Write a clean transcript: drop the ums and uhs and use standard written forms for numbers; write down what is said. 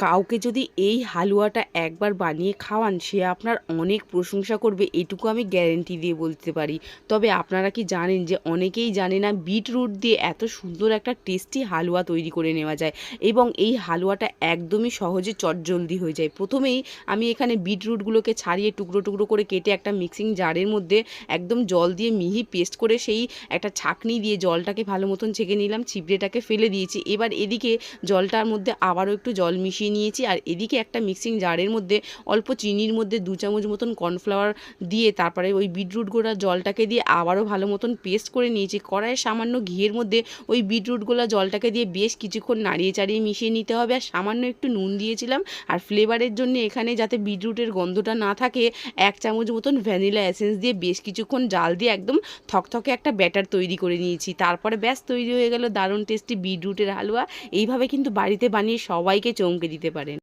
কাউকে যদি এই হালুয়াটা একবার বানিয়ে খাওয়ান সে আপনার অনেক প্রশংসা করবে, এটুকু আমি গ্যারেন্টি দিয়ে বলতে পারি। তবে আপনারা কি জানেন যে অনেকেই জানে না বিটরুট দিয়ে এত সুন্দর একটা টেস্টি হালুয়া তৈরি করে নেওয়া যায় এবং এই হালুয়াটা একদমই সহজে চটজলদি হয়ে যায়। প্রথমেই আমি এখানে বিটরুটগুলোকে ছাড়িয়ে টুকরো টুকরো করে কেটে একটা মিক্সিং জারের মধ্যে একদম জল দিয়ে মিহি পেস্ট করে সেই একটা ছাঁকনি দিয়ে জলটাকে ভালো মতন ছেঁকে নিলাম, ছিবড়েটাকে ফেলে দিয়েছি। এবার এদিকে জলটার মধ্যে আবারও একটু জল মিশিয়ে নিয়েছি আর এদিকে একটা মিক্সিং জারের মধ্যে অল্প চিনির মধ্যে 2 চামচ মতন কর্নফ্লাওয়ার দিয়ে তারপরে ওই বিটরুট গোড়া জলটাকে দিয়ে আবারও ভালো মতন পেস্ট করে নিয়েছি। কড়াইয়ে সামান্য ঘিয়ের মধ্যে ওই বিটরুট গোলা জলটাকে দিয়ে বেশ কিছুক্ষণ নাড়িয়ে চাড়িয়ে মিশিয়ে নিতে হবে আর সামান্য একটু নুন দিয়েছিলাম। আর ফ্লেভারের জন্য এখানে যাতে বিটরুটের গন্ধটা না থাকে 1 চামচ মতন ভ্যানিলা এসেন্স দিয়ে বেশ কিছুক্ষণ জাল দিয়ে একদম থকথকে একটা ব্যাটার তৈরি করে নিয়েছি। তারপরে ব্যাস তৈরি হয়ে গেল দারুণ টেস্টি বিটরুটের হালুয়া। এইভাবে কিন্তু বাড়িতে বানিয়ে সবাইকে চমকে দিতে পারেন।